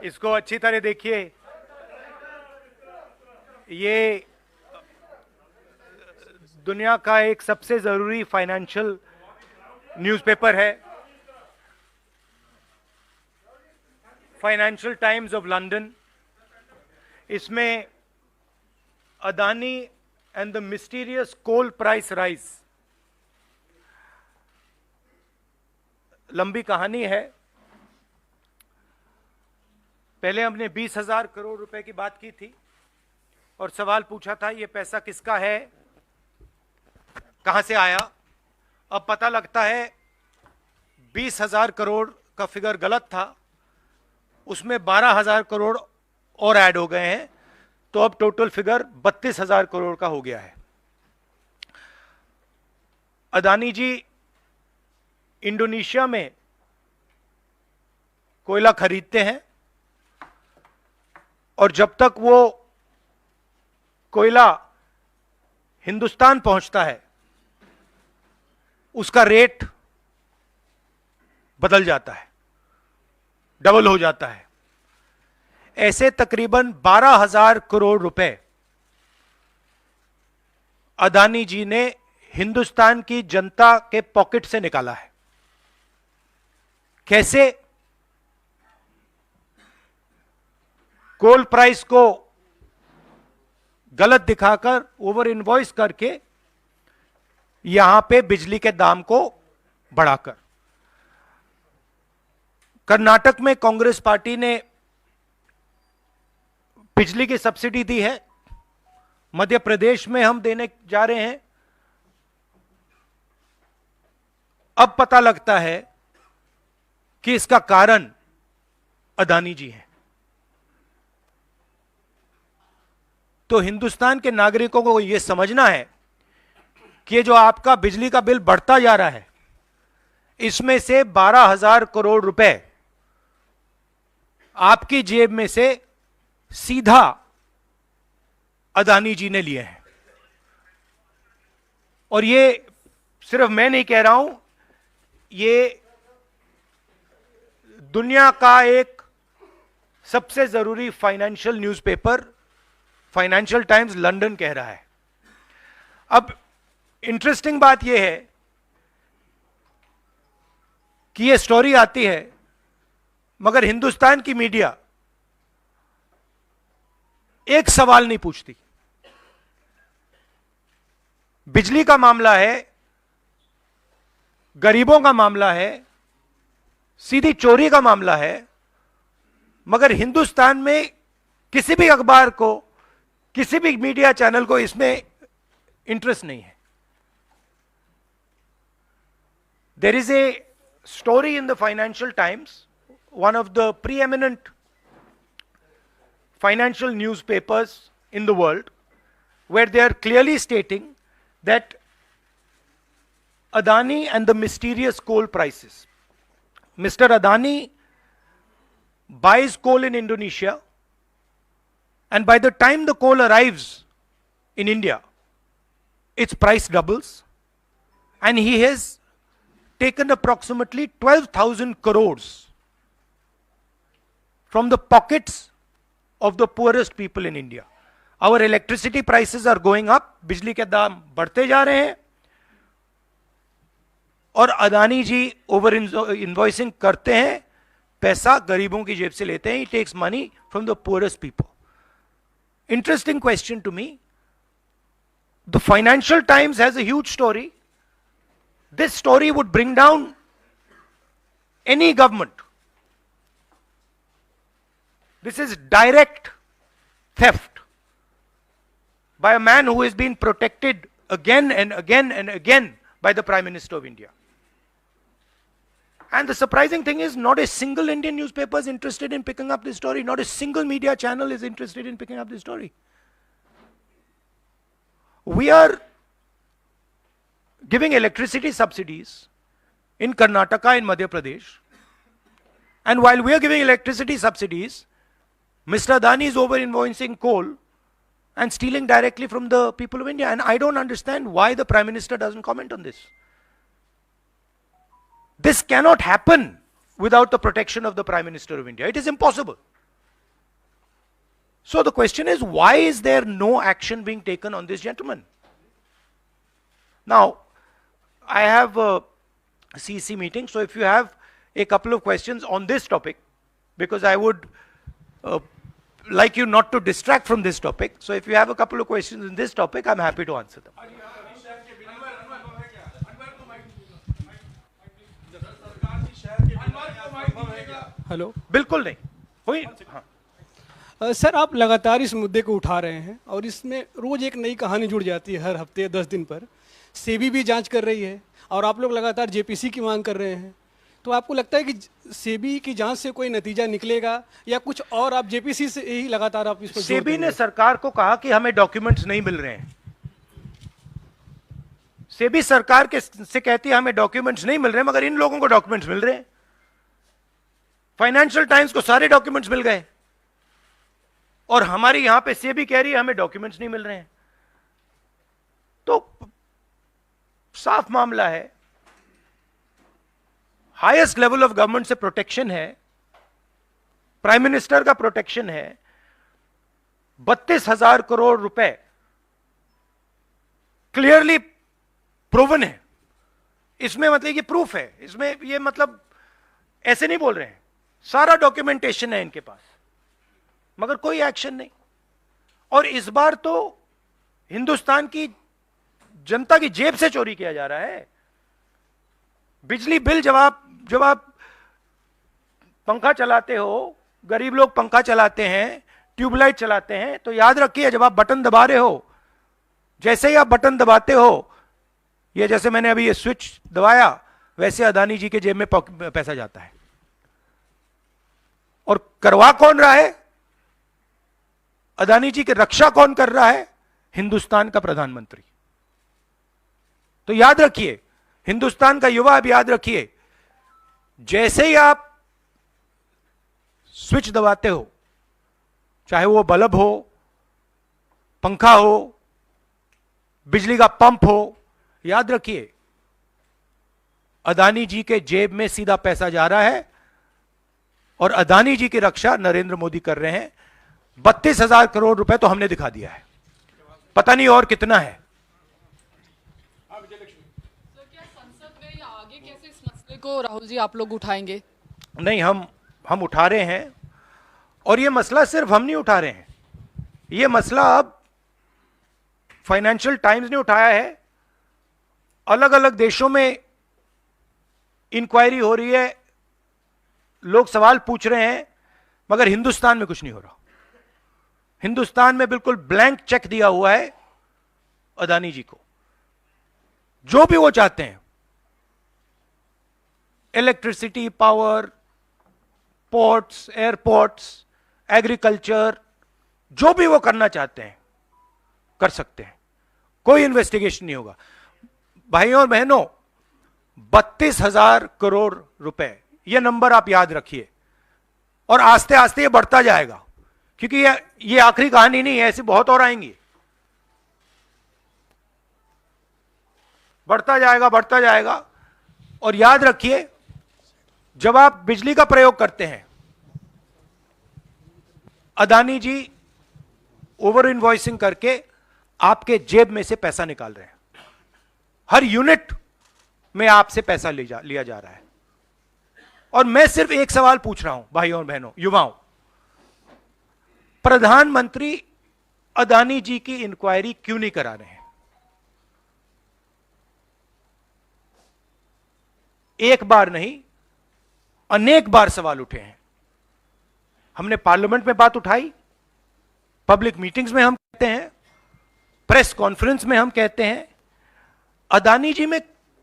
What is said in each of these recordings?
इसको अच्छी तरह देखिए। ये दुनिया का एक सबसे जरूरी फाइनेंशियल न्यूज़पेपर है, फाइनेंशियल टाइम्स ऑफ लंदन। इसमें Adani and the mysterious coal price rise, लंबी कहानी है। पहले हमने 20,000 करोड़ रुपए की बात की थी और सवाल पूछा था ये पैसा किसका है, कहां से आया। अब पता लगता है 20,000 करोड़ का फिगर गलत था, उसमें 12,000 करोड़ और ऐड हो गए हैं, तो अब टोटल फिगर 32,000 करोड़ का हो गया है। अदानी जी इंडोनेशिया में कोयला खरीदते हैं और जब तक वो कोयला हिंदुस्तान पहुंचता है उसका रेट बदल जाता है, डबल हो जाता है। ऐसे तकरीबन 12,000 करोड़ रुपए अदानी जी ने हिंदुस्तान की जनता के पॉकेट से निकाला है। कैसे? कोल प्राइस को गलत दिखाकर, ओवर इनवॉइस करके, यहां पे बिजली के दाम को बढ़ाकर। कर्नाटक में कांग्रेस पार्टी ने बिजली की सब्सिडी दी है, मध्य प्रदेश में हम देने जा रहे हैं। अब पता लगता है कि इसका कारण अदानी जी हैं। तो हिंदुस्तान के नागरिकों को यह समझना है कि ये जो आपका बिजली का बिल बढ़ता जा रहा है, इसमें से 12,000 करोड़ रुपए आपकी जेब में से सीधा अदानी जी ने लिए हैं। और ये सिर्फ मैं नहीं कह रहा हूं, ये दुनिया का एक सबसे जरूरी financial newspaper financial times London कह रहा है। अब इंटरेस्टिंग बात यह है कि यह स्टोरी आती है, मगर हिंदुस्तान की मीडिया एक सवाल नहीं पूछती। बिजली का मामला है, गरीबों का मामला है, सीधी चोरी का मामला है, मगर हिंदुस्तान में किसी भी अखबार को, किसी भी मीडिया चैनल को इसमें इंटरेस्ट नहीं है। There is a story in the Financial Times, one of the preeminent financial newspapers in the world, where they are clearly stating that Adani and the mysterious coal prices. Mr. Adani buys coal in Indonesia, and by the time the coal arrives in India, its price doubles, and he has taken approximately 12,000 crores from the pockets of the poorest people in India. Our electricity prices are going up, बिजली के दाम बढ़ते जा रहे हैं, और अदानी जी over invoicing करते हैं, पैसा गरीबों की जेब से लेते हैं. He takes money from the poorest people. Interesting question to me. The Financial Times has a huge story. This story would bring down any government. This is direct theft by a man who has been protected again and again and again by the Prime Minister of India. And the surprising thing is, not a single Indian newspaper is interested in picking up this story. Not a single media channel is interested in picking up this story. We are giving electricity subsidies in Karnataka and Madhya Pradesh. And while we are giving electricity subsidies, Mr. Adani is over-invoicing coal and stealing directly from the people of India. And I don't understand why the Prime Minister doesn't comment on this. This cannot happen without the protection of the Prime Minister of India. It is impossible. So the question is, why is there no action being taken on this gentleman? Now, I have a CC meeting, so if you have a couple of questions on this topic, because I would like you not to distract from this topic. So if you have a couple of questions in this topic, I'm happy to answer them. Hello बिल्कुल नहीं हुई। हाँ। Sir, आप लगातार इस मुद्दे को उठा रहे हैं और इसमें रोज एक नई कहानी जुड़ जाती है हर हफ्ते 10 दिन पर। सेबी भी जांच कर रही है और आप लोग लगातार जेपीसी की मांग कर रहे हैं। तो आपको लगता है कि सेबी की जांच से कोई नतीजा निकलेगा या कुछ और आप जेपीसी से ही लगातार आप इसको? सेबी ने सरकार को कहा कि हमें डॉक्यूमेंट्स नहीं मिल रहे हैं। सेबी सरकार के से कहती है हमें डॉक्यूमेंट्स नहीं मिल रहे, मगर इन लोगों को डॉक्यूमेंट्स मिल रहे हैं। फाइनेंशियल टाइम्स को सारे डॉक्यूमेंट्स मिल गए और हमारी यहां पे सेबी कह रही है हमें डॉक्यूमेंट्स नहीं मिल रहे हैं। तो साफ मामला है, हाईएस्ट लेवल ऑफ गवर्नमेंट से प्रोटेक्शन है, प्राइम मिनिस्टर का प्रोटेक्शन है। 32,000 करोड़ रुपए क्लियरली प्रूवन है। इसमें मतलब ये प्रूफ है, इसमें ये मतलब ऐसे नहीं बोल रहे हैं, सारा डॉक्यूमेंटेशन है इनके पास, मगर कोई एक्शन नहीं। और इस बार तो हिंदुस्तान की जनता की जेब से चोरी किया जा रहा है। बिजली बिल जब आप पंखा चलाते हो, गरीब लोग पंखा चलाते हैं, ट्यूबलाइट चलाते हैं, तो याद रखिए जब आप बटन दबा रहे हो, जैसे ही आप बटन दबाते हो, ये जैसे मैंने अभी ये स्विच दबाया, वैसे अदानी जी के जेब में पैसा जाता है। और करवा कौन रहा है? अदानी जी की रक्षा कौन कर रहा है? हिंदुस्तान का प्रधानमंत्री। तो याद रखिए, हिंदुस्तान का युवा, अब याद रखिए, जैसे ही आप स्विच दबाते हो, चाहे वो बल्ब हो, पंखा हो, बिजली का पंप हो, याद रखिए अदानी जी के जेब में सीधा पैसा जा रहा है और अदानी जी की रक्षा नरेंद्र मोदी कर रहे हैं। 32,000 करोड़ रुपए तो हमने दिखा दिया है, पता नहीं और कितना है। क्या संसद में या आगे कैसे इस मसले को राहुल जी आप लोग उठाएंगे? नहीं, हम उठा रहे हैं, और ये मसला सिर्फ हम नहीं उठा रहे हैं, ये मसला अब फाइनेंशियल टाइम्स ने उठाया है। अलग अलग देशों में इंक्वायरी हो रही है, लोग सवाल पूछ रहे हैं, मगर हिंदुस्तान में कुछ नहीं हो रहा। हिंदुस्तान में बिल्कुल ब्लैंक चेक दिया हुआ है अदानी जी को, जो भी वो चाहते हैं, electricity, power, ports, airports, agriculture, जो भी वो करना चाहते हैं कर सकते हैं, कोई इन्वेस्टिगेशन नहीं होगा। भाइयों और बहनों, 32,000 करोड़ रुपए, ये नंबर आप याद रखिए, और आस्ते आस्ते ये बढ़ता जाएगा, क्योंकि ये आखिरी कहानी नहीं है, ऐसी बहुत और आएंगी। बढ़ता जाएगा। और याद रखिए, जब आप बिजली का प्रयोग करते हैं, अदानी जी ओवर इनवॉइसिंग करके आपके जेब में से पैसा निकाल रहे हैं। हर यूनिट में आपसे पैसा लिया जा रहा है। और मैं सिर्फ एक सवाल पूछ रहा हूं भाइयों और बहनों, युवाओं, प्रधानमंत्री अदानी जी की इंक्वायरी क्यों नहीं करा रहे हैं? एक बार नहीं, अनेक बार सवाल उठे हैं। हमने पार्लियामेंट में बात उठाई, पब्लिक मीटिंग्स में हम कहते हैं, प्रेस कॉन्फ्रेंस में हम कहते हैं, अदानी जी में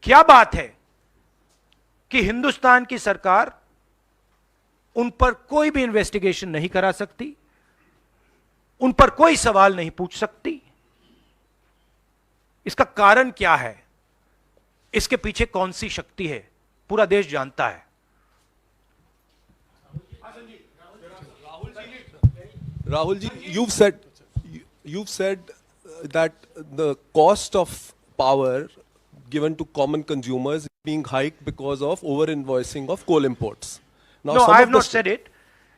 क्या बात है कि हिंदुस्तान की सरकार उन पर कोई भी इन्वेस्टिगेशन नहीं करा सकती, उन पर कोई सवाल नहीं पूछ सकती? इसका कारण क्या है? इसके पीछे कौन सी शक्ति है? पूरा देश जानता है। Rahul ji, you've said that the cost of power given to common consumers is being hiked because of over invoicing of coal imports. Now, No, I have not said it.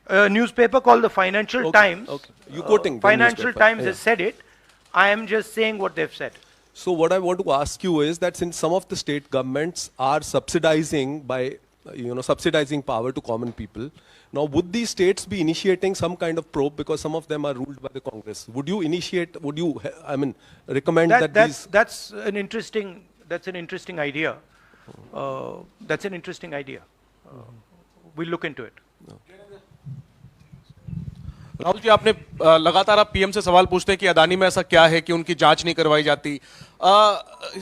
A newspaper called the Financial Okay, Times. okay. You quoting the Financial newspaper, Times yeah. has said it. I am just saying what they've said. So what I want to ask you is that since some of the state governments are subsidizing by, subsidizing power to common people, now would these states be initiating some kind of probe because some of them are ruled by the Congress? Would you initiate? Would you, recommend that these? That's an interesting idea. That's an interesting idea. We'll look into it. Rahul ji, आपने लगातार आप PM से सवाल पूछते हैं कि अदानी में ऐसा क्या है कि उनकी जांच नहीं करवाई जाती।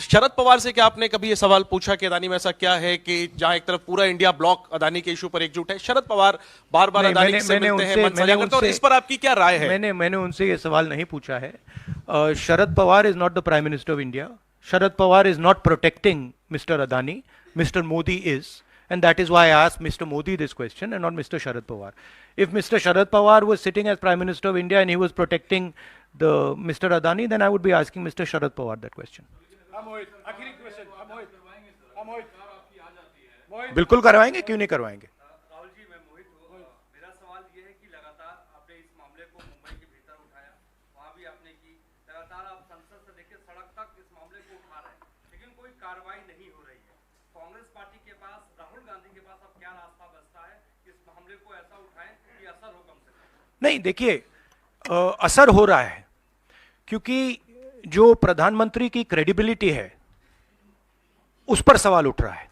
शरद पवार से क्या आपने कभी ये सवाल पूछा कि अदानी में ऐसा क्या है कि जहां एक तरफ पूरा इंडिया ब्लॉक अदानी के इशू पर एकजुट है? शरद पवार बार बार अदानी से मिलते हैं, मन साझा करते हैं, और इस पर आपकी क्या राय है? मैंने उनसे ये सवाल नहीं पूछा है। Sharad Pawar is not the prime minister of India. Sharad Pawar is not protecting mister Adani, mister Modi is, and that is why I asked Mr. Modi this question and not Mr. Sharad Pawar. If Mr. Sharad Pawar was sitting as Prime Minister of India and he was protecting the Mr. Adani, then I would be asking Mr. Sharad Pawar that question. बिल्कुल करवाएंगे, क्यों नहीं करवाएंगे? राहुल जी, मैं मोहित हूँ। मेरा सवाल ये है कि लगातार आपने इस मामले को मुंबई के भीतर उठाया, वहाँ भी आपने की, लगातार आप संसद से लेकर सड़क तक इस मामले को उठा रहे हैं, लेकिन कोई कार्रवाई नहीं हो रही है। कांग्रेस पार्टी के पास, राहुल गांधी के पास अब क्या रास्ता बचता है कि इस मामले को ऐसा उठाएं कि असर हो कम से कम? नहीं, देखिए, असर हो रहा है क्योंकि जो प्रधानमंत्री की क्रेडिबिलिटी है उस पर सवाल उठ रहा है,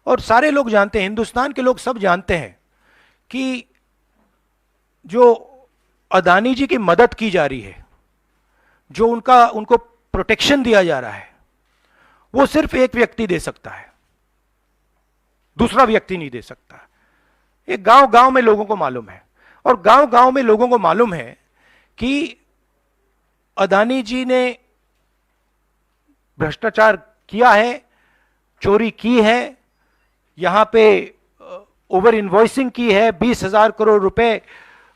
और सारे लोग जानते हैं, हिंदुस्तान के लोग सब जानते हैं कि जो अदानी जी की मदद की जा रही है, जो उनको प्रोटेक्शन दिया जा रहा है, वो सिर्फ एक व्यक्ति दे सकता है, दूसरा व्यक्ति नहीं दे सकता। ये गांव गांव में लोगों को मालूम है, और गांव गांव में लोगों को मालूम है कि अदानी जी ने भ्रष्टाचार किया है, चोरी की है, यहां पे ओवर इनवॉइसिंग की है, 20,000 करोड़ रुपए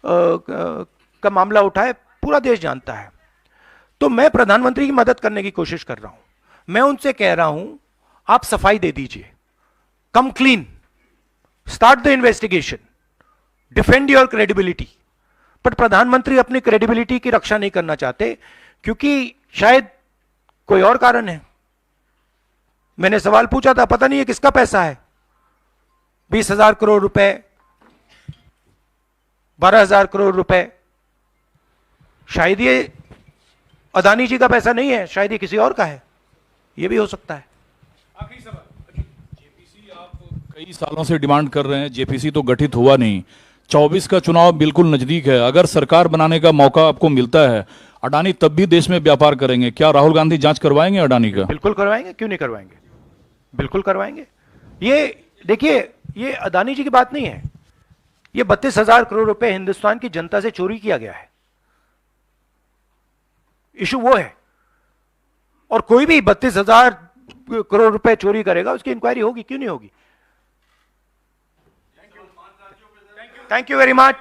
का मामला उठा है, पूरा देश जानता है। तो मैं प्रधानमंत्री की मदद करने की कोशिश कर रहा हूं। मैं उनसे कह रहा हूं, आप सफाई दे दीजिए, कम clean, start the investigation, defend your credibility. पर प्रधानमंत्री अपनी क्रेडिबिलिटी की रक्षा नहीं करना चाहते, क्योंकि शायद कोई और कारण है। मैंने सवाल पूछा था, पता नहीं है किसका पैसा है, 20,000 करोड़ रुपए, 12,000 करोड़ रुपए, शायद ये अदानी जी का पैसा नहीं है, शायद ये किसी और का है, ये भी हो सकता है। आखिरी सवाल, जेपीसी आप कई सालों से डिमांड कर रहे हैं, जेपीसी तो गठित हुआ नहीं, 24 का चुनाव बिल्कुल नजदीक है, अगर सरकार बनाने का मौका आपको मिलता है, अडानी तब भी देश में व्यापार करेंगे, क्या राहुल गांधी जांच करवाएंगे अडानी का? बिल्कुल करवाएंगे, क्यों नहीं करवाएंगे, बिल्कुल करवाएंगे। ये देखिए, ये अदानी जी की बात नहीं है, ये 32,000 करोड़ रुपए हिंदुस्तान की जनता से चोरी किया गया है, इशू वो है। और कोई भी 32,000 करोड़ रुपए चोरी करेगा, उसकी इंक्वायरी होगी, क्यों नहीं होगी? Thank you very much.